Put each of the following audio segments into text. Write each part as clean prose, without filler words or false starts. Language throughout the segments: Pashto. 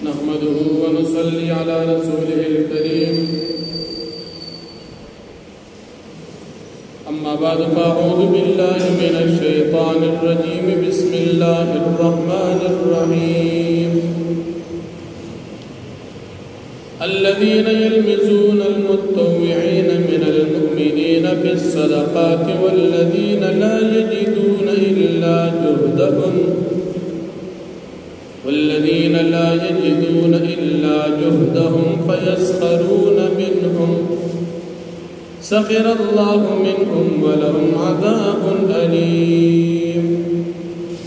نحمده ونصلي على رسوله الكريم أما بعد فأعوذ بالله من الشيطان الرجيم بسم الله الرحمن الرحيم الذين يلمزون المتطوعين من المؤمنين في الصدقات والذين لا يجدون إلا جهدهم فيسخرون منهم سخر الله منهم ولهم عذاب أليم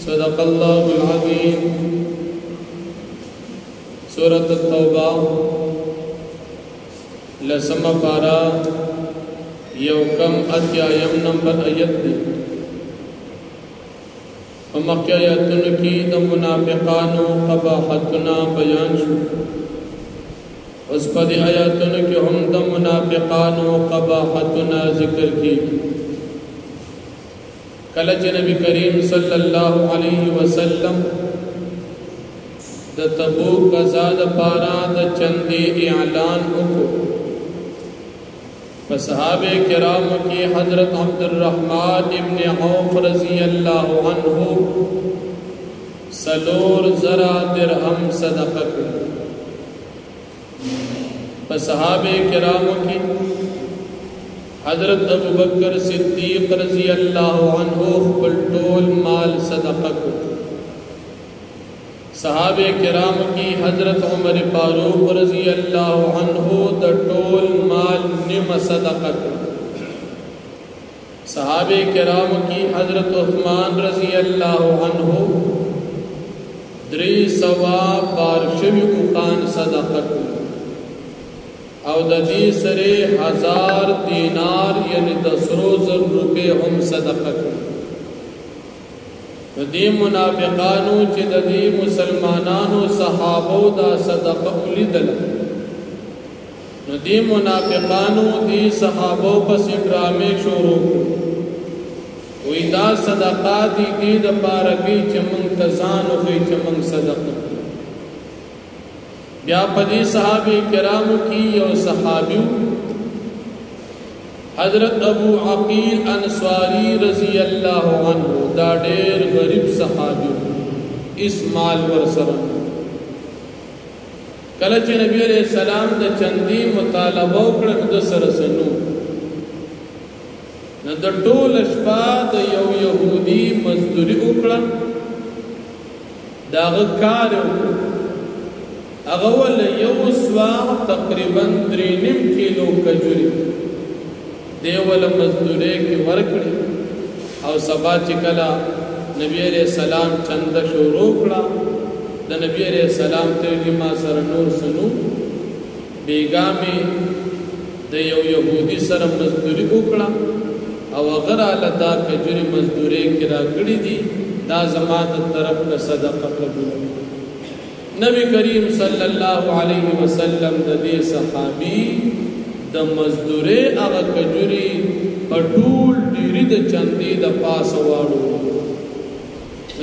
صدق الله العظيم. سورة التوبة لسم پارا یوکم اتیایم نمبر آیت دی. مکی آیتن کی دا منافقانو قباحتنا بیان شو. اس پا دی آیتن کی ہم دا منافقانو قباحتنا ذکر کی. کلچ نبی کریم صلی اللہ علیہ وسلم دا تبوک ازاد پارا دا چندی اعلان اکو. فصحابہ کرام کی حضرت عبد الرحمن ابن عوف رضی اللہ عنہ سلور زرا درہم صدقہ کرو. فصحابہ کرام کی حضرت ابو بکر صدیق رضی اللہ عنہ بلطول مال صدقہ کرو. صحابہ کرام کی حضرت عمر فاروق رضی اللہ عنہ دا ٹول مال نم صدقہ کرو. صحابہ کرام کی حضرت عثمان رضی اللہ عنہ دری سوا بارشوی اقان صدقہ کرو. او دا دی سرے 1000 دینار یعنی 10 روپے ہم صدقہ کرو. دی منافقانو چی دا دی مسلمانانو صحابو دا صدقہ اولی دل. دی منافقانو دی صحابو پس ڈرامے شروع وی دا صدقہ دی دا پارکی چی منتظانو خی چی منگ صدقہ. بیا پدی صحابی کرامو کی یو صحابیو حضرت ابو عقیل انصاری رضی اللہ عنہ دا دیر غریب صحابی اس مال ورسرم. کلچ نبی علیہ السلام دا چندی مطالبہ اکڑن دا سرسنو دا طول اشپا دا یو یہودی مزدوری اکڑن دا غکار اکڑن اغول یو سوا تقریباً 3.5 کیلو کجوری دیول مزدورے کی ورکڑی او سبا چکلا نبی علیہ السلام چند شروع کڑا. دا نبی علیہ السلام تیلی ما سر نور سنو بیگامی دا یو یہودی سر مزدوری اکڑا او اگر آلتا کجوری مزدورے کی را کڑی دی دا زمان طرف کا صدقہ قبول. نبی کریم صلی اللہ علیہ وسلم دا دی صحابی دا مزدورے آغا کجوری اٹول دیری دا چندی دا پاس وارو.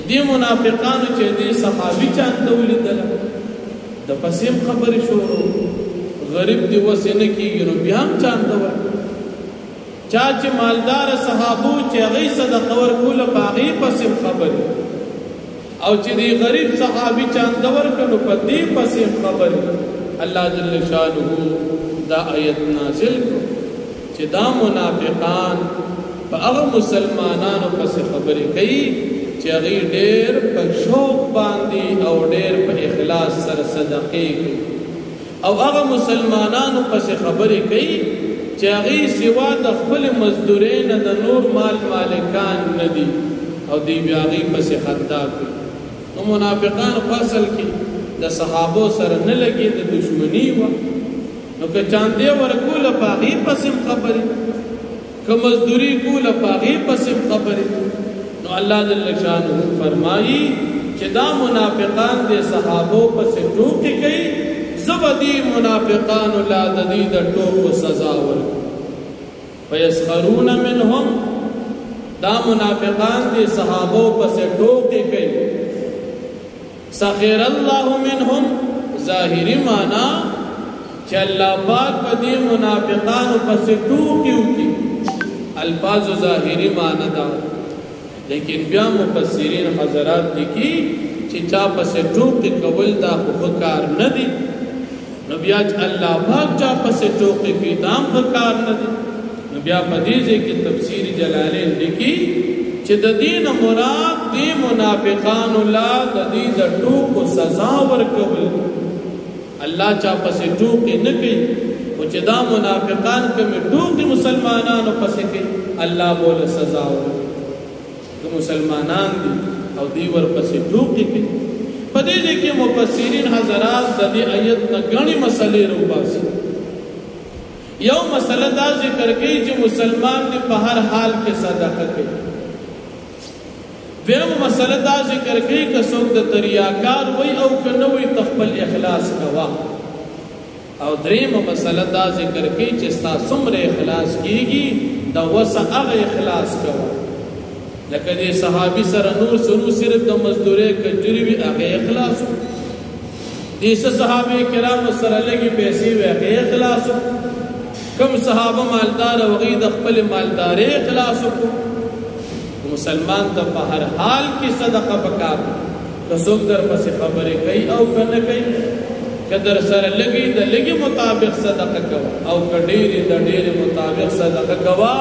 دی منافقانو چه دی صحابی چاند دولی دلا دا پسیم خبری شورو غریب دی وسی نکی گنو بیام چاند دولی چاچی مالدار صحابو چه غی صدقہ ورکول باغی پسیم خبری او چه دی غریب صحابی چاند ورکنو پا دی پسیم خبری. اللہ جل شانہو دا آیت نازل کو چی دا منافقان پا اغا مسلمانانو پس خبری کئی چی اغی دیر پا شوق باندی او دیر پا اخلاص سر صدقی کئی او اغا مسلمانانو پس خبری کئی چی اغی سوا دا خپل مزدورین دا نور مال مالکان ندی او دی بیاغی پس خطا کئی. نو منافقان فصل کی دا صحابو سر نلگی دا دشمنی و نو که چاندے ورکول پاغی پسم خبری که مزدوری کول پاغی پسم خبری. نو اللہ جل شانہ فرمائی چه دا منافقان دے صحابو پس ٹوکی کئی زبدی منافقان لا ددید ٹوکو سزا ورکو. فیسخرون منہم دا منافقان دے صحابو پس ٹوکی کئی سخر اللہ منہم ظاهری معنا چې الله پاک په دې منافقانو پسې ټوکې وکړي الفاظ ظاهری معنی دا لیکن بیا مفسرین حضرات لیکي چې چا پسې ټوکې کول دا خو کار نه دی نو بیا چې الله پاک چا پسې ټوکې کوي دا هم کار نه دی نو بیا په دې ځای کې تفسیر جلالین لیکي چې د دین مراد دی منافقان لا د دې د ټوکو سزا ورکول الله چا پسې ټوکې نه کوي او چې دا منافقان کوي ټوکې مسلمانانو پسې کوي الله بوله سزا ورکوي که مسلمانان دي او دی ور پسې ټوکې کوي په دې کې مفسرین حضرات د دې آیت نه غني مسلې روباسي یو مسله دا ذکر کوي چې مسلمان دې په هر حال کې صدقه کوي ویم مسله دا ذکر کوي که څوک د تریاکار وای او که نه وای تخپل اخلاص کوا او دریم مسله دا ذکر کوي چې ستا څومره اخلاص کیږي دا وسه هغه اخلاص کوا لکه دې صحابي سره نور سرو صرف د مزدوري کجوري وی هغه اخلاص دې صحابه کرام سره لګي پیسې وی هغه اخلاص کم صحابه مالدار او غي د خپل مالداري اخلاص کو مسلمان ته په هر حال کې صدقه وکړ که څوک در پسې خبرې کوي او کنه کوي کدر سره لګي د لګي مطابق صدقه کوي او کډيري د ډيري مطابق صدقه کوي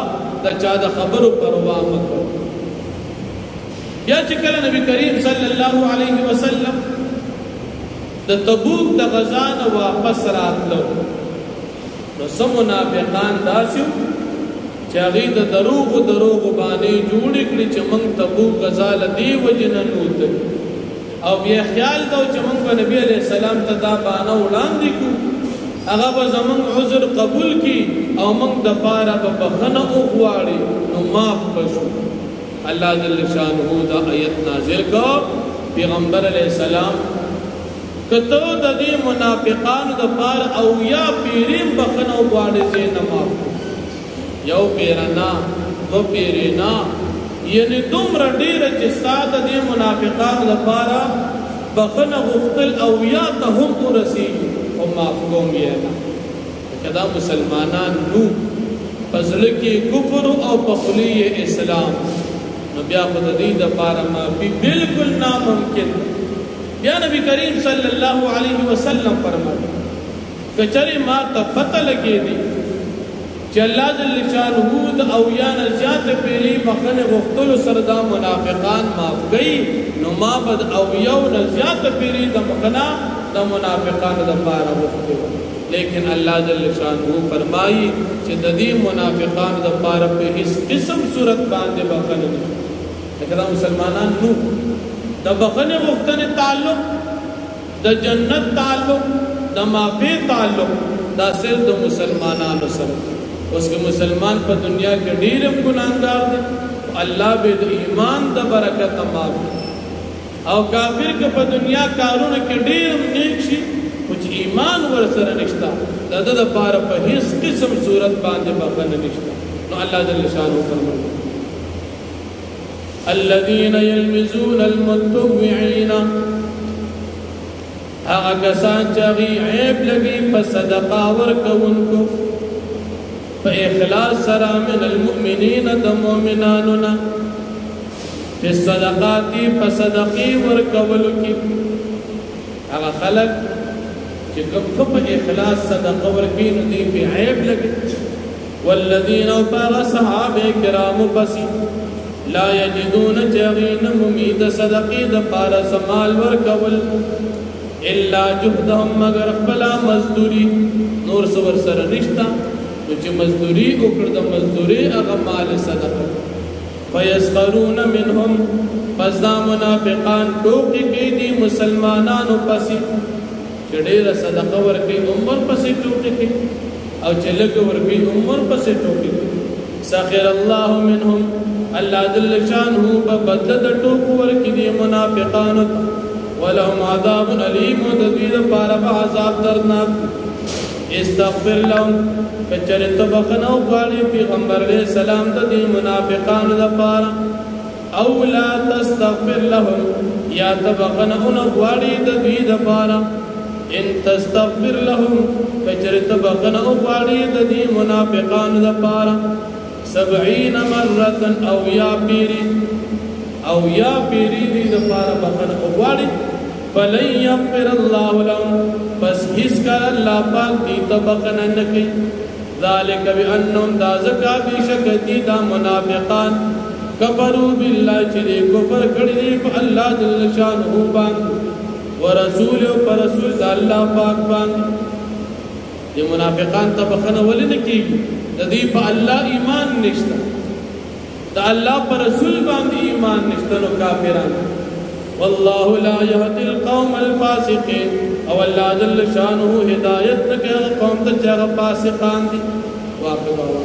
د چا د خبرو پروا مکو یا چې کله نبی کریم صلی الله علیه وسلم د تبوک د غزا نه واپس راتلو نو سم منافقان داسیو چې هغه د دروغ باندې جوړ کړي چې موږ تبوک غزا لدی وجنن وت او بیا خیال دا چې موږ په نبی علیہ السلام ته دا باندې وړاندې کو هغه به زمون عذر قبول کی او موږ د پاره په بخنه او غواړي نو معاف بشو الله جل شانه دا آیت نازل کو پیغمبر علیہ السلام کته د دې منافقانو د پاره او یا پیریم بخنه او غواړي زین معاف یو پیرنا دو پیرنا یعنی دومره ډیره چې ساده دي منافقانو لپاره بخنه غختل او یا ته هم ورسی او معفوم یې نه کدا مسلمانان نو پزړه کې کفر او پخلی اسلام نو بیا په دې د لپاره معافي بالکل ناممکن بیا نبی کریم صلی الله علیه وسلم فرمایي کچری ما ته پته لګې دي چې الله جل شانه د او یا نه زیات پیری بخنه غختل سردا منافقان معاف کړي نو ما بد او یو نه زیات پیری د بخنه د منافقان د پاره وختو لیکن الله جل شانه فرمایي چې د دې منافقان د پاره په هیڅ قسم صورت باندې بخنه نه لکه مسلمانان نو د بخنه غختنه تعلق د جنت تعلق د معافی تعلق دا صرف د مسلمانانو سره اس کے مسلمان پر دنیا کے ډیر گناہگار دي الله به د ایمان د برکت معاف او کافر کے پر دنیا کارونه کې ډیر نیک شي کچھ ایمان ور سره نشتا د د پاره په هیڅ قسم صورت باندې بخنه نشتا نو الله جل شانه فرمایي الذين يلمزون المتطوعين هغه کسان چې عیب لګي په صدقه ورکوونکو فإخلاص سرا من المؤمنين د مؤمناننا في الصدقات فصدقي ورکول کی هغه خلق چې کوم په اخلاص صدقه ورکې نو دي په عیب لګي والذين وبار صحابه کرام پس لا يجدون جغين ممید صدقې د پار سمال ورکول الا جهدهم مگر خپل مزدوري نور سور سره نشتا چې مزدوری وکړه د مزدوری هغه مال صدقه فیسخرون منهم پس دا منافقان ټوکې کوي دي مسلمانانو پسې چې ډېره صدقه ورکوي عمر پسې ټوکې کوي او چې لږ ورکوي عمر پسې ټوکې کوي سخر الله منهم الله جل شانه په بدله د ټوکو ورکوي دي منافقانو ولهم عذاب علیم د دې لپاره عذاب دردناک استغفر لهم کچرت بخنو غواړي پیغمبر علیہ السلام د دې منافقانو لپاره او لا تستغفر لهم یا تبخنو غواړي د دې لپاره ان تستغفر لهم کچرت بخن اغواړي د دې منافقان د پاره 70 مرة او یا پیری دې د پاره بخن اغواړي فلن يغفر الله لهم بس هیڅ کله الله پاک دې تبخن نه کوي ذلك بانهم دا زکا بشکتی دا منافقان کفروا بالله چې کفر کړی په الله جل شانه باندې ورسول او رسول د الله پاک باندې دي منافقان ته بخنه ولې نه کیږي د دې په الله ایمان نشته د الله پر رسول باندې ایمان نشته نو کافران والله لا يهدي القوم الفاسقين او الله جل شانه هدایت نه کوي قوم ته چې فاسقان دي واقع